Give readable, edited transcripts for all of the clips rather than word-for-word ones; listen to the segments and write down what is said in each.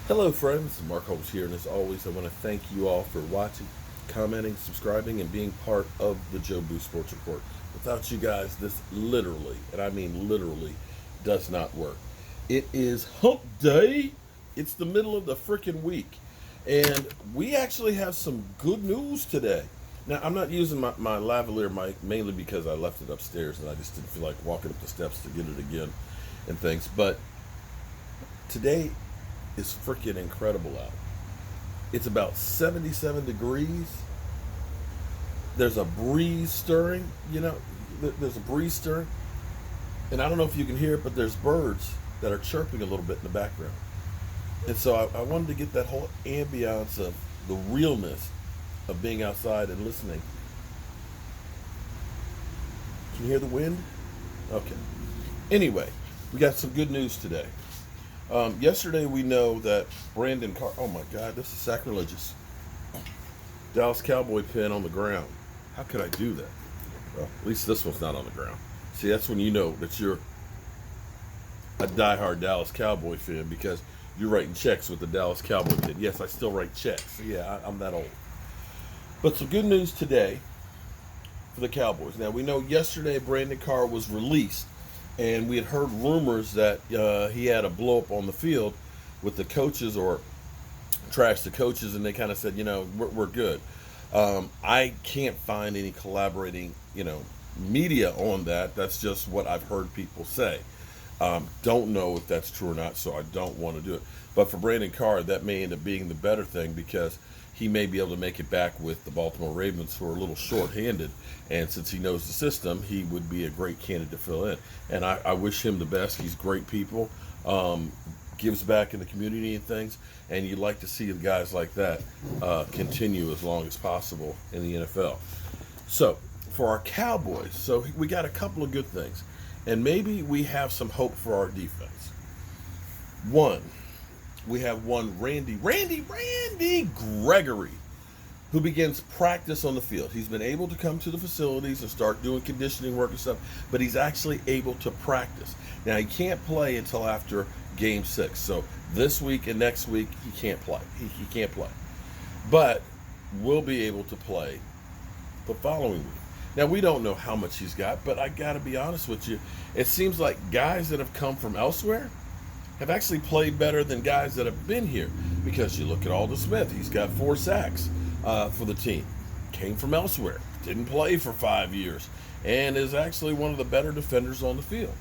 Hello, friends. Mark Holmes here, and as always, I want to thank you all for watching, commenting, subscribing, and being part of the Joe Boo Sports Report. Without you guys, this literally, and I mean literally, does not work. It is hump day. It's the middle of the freaking week, and we actually have some good news today. Now, I'm not using my lavalier mic mainly because I left it upstairs and I just didn't feel like walking up the steps to get it again and things, but today is freaking incredible out. It's about 77 degrees. There's a breeze stirring, there's a breeze stirring. And I don't know if you can hear it, but there's birds that are chirping a little bit in the background. And so I wanted to get that whole ambiance of the realness of being outside and listening. Can you hear the wind? Okay. Anyway, we got some good news today. Yesterday we know that Brandon Carr, oh my God, this is sacrilegious. Dallas Cowboy pin on the ground. How could I do that? Well, at least this one's not on the ground. See, that's when you know that you're a diehard Dallas Cowboy fan because you're writing checks with the Dallas Cowboy pin. Yes, I still write checks. Yeah, I'm that old. But some good news today for the Cowboys. Now, we know yesterday Brandon Carr was released, and we had heard rumors that he had a blow up on the field with the coaches or trashed the coaches, and they kind of said, we're good. I can't find any collaborating, media on that. That's just what I've heard people say. Don't know if that's true or not, so I don't want to do it. But for Brandon Carr, that may end up being the better thing because he may be able to make it back with the Baltimore Ravens, who are a little short-handed. And since he knows the system, he would be a great candidate to fill in. And I wish him the best. He's great people, gives back in the community and things. And you'd like to see guys like that continue as long as possible in the NFL. So for our Cowboys, so we got a couple of good things. And maybe we have some hope for our defense. One, we have one Randy Gregory, who begins practice on the field. He's been able to come to the facilities and start doing conditioning work and stuff, but he's actually able to practice. Now, he can't play until after Game 6. So this week and next week, he can't play. He can't play. But will be able to play the following week. Now, we don't know how much he's got, but I got to be honest with you. It seems like guys that have come from elsewhere have actually played better than guys that have been here. Because you look at Aldon Smith, he's got 4 sacks for the team. Came from elsewhere, didn't play for 5 years, and is actually one of the better defenders on the field.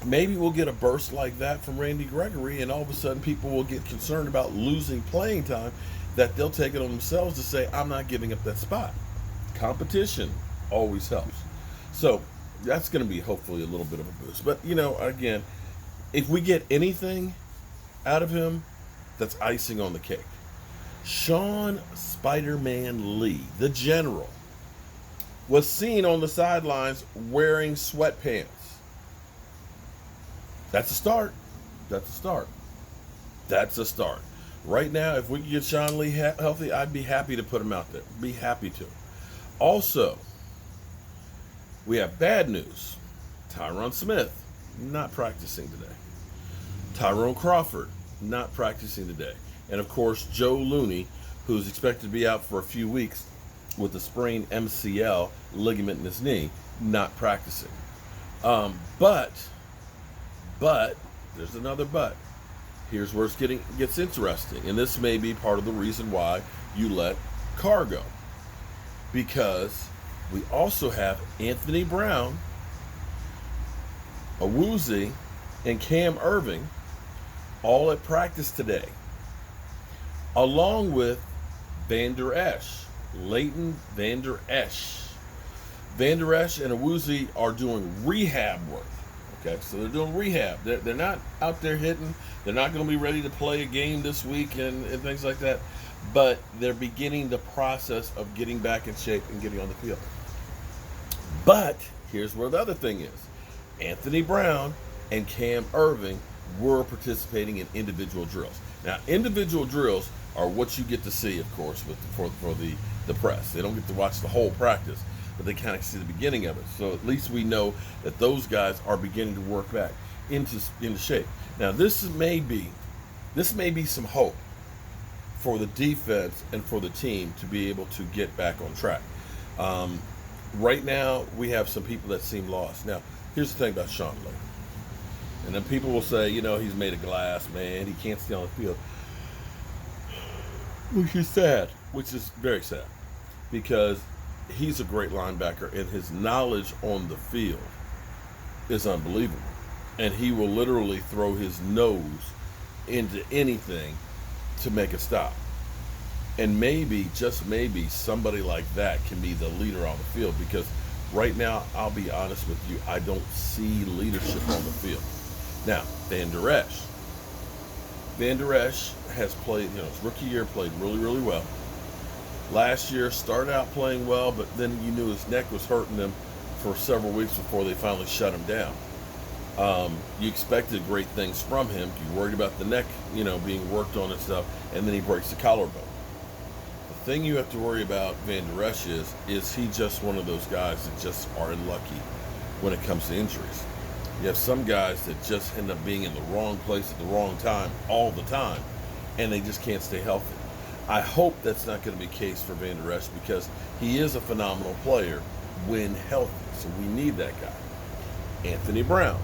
Maybe we'll get a burst like that from Randy Gregory, and all of a sudden people will get concerned about losing playing time, that they'll take it on themselves to say, I'm not giving up that spot. Competition always helps. So that's going to be hopefully a little bit of a boost. But, again, if we get anything out of him, that's icing on the cake. Sean Spider-Man Lee, the general, was seen on the sidelines wearing sweatpants. That's a start. That's a start. That's a start. Right now, if we can get Sean Lee healthy, I'd be happy to put him out there. Be happy to. Also, we have bad news. Tyron Smith, not practicing today. Tyrone Crawford, not practicing today. And of course, Joe Looney, who's expected to be out for a few weeks with a sprained MCL ligament in his knee, not practicing. But, there's another but. Here's where it gets interesting. And this may be part of the reason why you let Carr go. Because we also have Anthony Brown, Awuzie, and Cam Irving all at practice today, along with Vander Esch, Leighton Vander Esch. Vander Esch and Awuzie are doing rehab work. Okay, so they're doing rehab. They're not out there hitting. They're not going to be ready to play a game this week and things like that. But they're beginning the process of getting back in shape and getting on the field. But here's where the other thing is. Anthony Brown and Cam Irving were participating in individual drills. Now, individual drills are what you get to see, of course, for the press. They don't get to watch the whole practice, but they kind of see the beginning of it. So at least we know that those guys are beginning to work back into shape. Now, this may be this may be some hope for the defense and for the team to be able to get back on track. Right now, we have some people that seem lost. Now, here's the thing about Sean Lee. And then people will say, he's made of glass, man. He can't stay on the field. Which is sad. Which is very sad. Because he's a great linebacker, and his knowledge on the field is unbelievable. And he will literally throw his nose into anything to make a stop. And maybe, just maybe, somebody like that can be the leader on the field, because right now, I'll be honest with you, I don't see leadership on the field. Now, Van Der Esch. Van Der Esch has played, his rookie year played really, really well. Last year started out playing well, but then you knew his neck was hurting him for several weeks before they finally shut him down. You expected great things from him. You worried about the neck, being worked on and stuff, and then he breaks the collarbone. The thing you have to worry about Van Der Esch is he just one of those guys that just are unlucky when it comes to injuries. You have some guys that just end up being in the wrong place at the wrong time all the time, and they just can't stay healthy. I hope that's not going to be the case for Van Der Esch, because he is a phenomenal player when healthy, so we need that guy. Anthony Brown.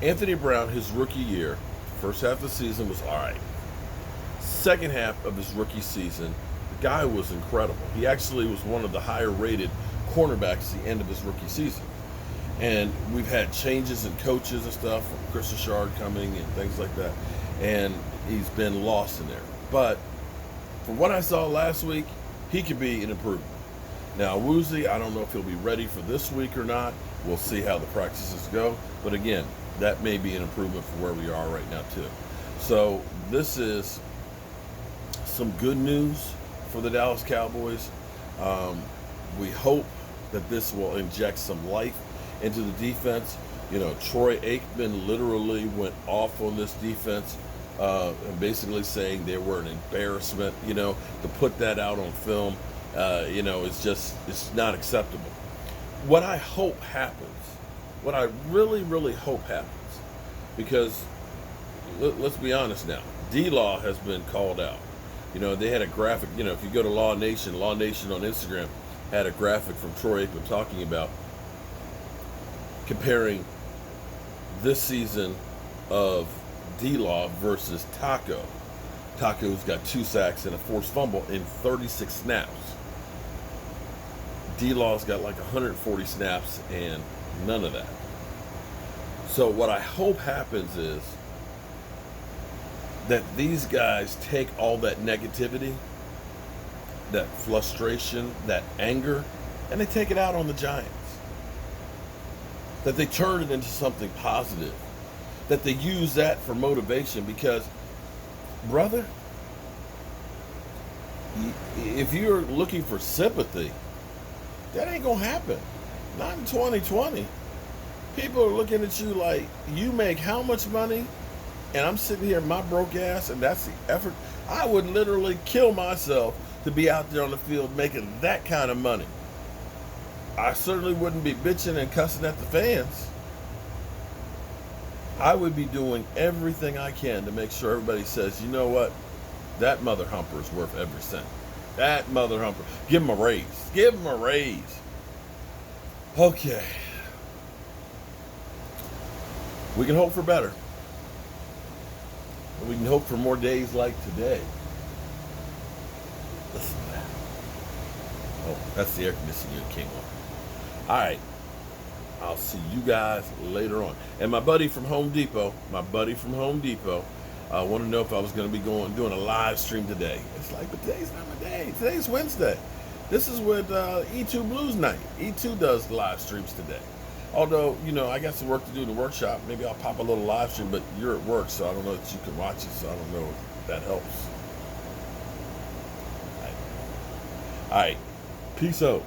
Anthony Brown, his rookie year, first half of the season was all right. Second half of his rookie season, the guy was incredible. He actually was one of the higher rated cornerbacks at the end of his rookie season. And we've had changes in coaches and stuff, from Chris Richard coming and things like that. And he's been lost in there. But from what I saw last week, he could be an improvement. Now, Awuzie, I don't know if he'll be ready for this week or not. We'll see how the practices go. But again, that may be an improvement from where we are right now, too. So this is some good news for the Dallas Cowboys. We hope that this will inject some life into the defense. Troy Aikman literally went off on this defense, and basically saying they were an embarrassment. To put that out on film, it's not acceptable. What I hope happens, what I really, really hope happens, because let's be honest now, D-Law has been called out. They had a graphic, if you go to Law Nation on Instagram had a graphic from Troy Aikman talking about comparing this season of D-Law versus Taco. Taco's got 2 sacks and a forced fumble in 36 snaps. D-Law's got like 140 snaps and none of that. So what I hope happens is that these guys take all that negativity, that frustration, that anger, and they take it out on the Giants. That they turn it into something positive. That they use that for motivation, because, brother, if you're looking for sympathy, that ain't going to happen. Not in 2020. People are looking at you like, you make how much money? And I'm sitting here, my broke ass, and that's the effort. I would literally kill myself to be out there on the field making that kind of money. I certainly wouldn't be bitching and cussing at the fans. I would be doing everything I can to make sure everybody says, you know what? That mother humper is worth every cent. That mother humper. Give him a raise. Give him a raise. Okay. We can hope for better. We can hope for more days like today. Listen to that. Oh, that's the air conditioning that came on. All right. I'll see you guys later on. And my buddy from Home Depot, I want to know if I was going to be doing a live stream today. It's like, but today's not my day. Today's Wednesday. This is with E2 Blues Night. E2 does live streams today. Although, I got some work to do in the workshop. Maybe I'll pop a little live stream, but you're at work, so I don't know that you can watch it, so I don't know if that helps. All right. Peace out.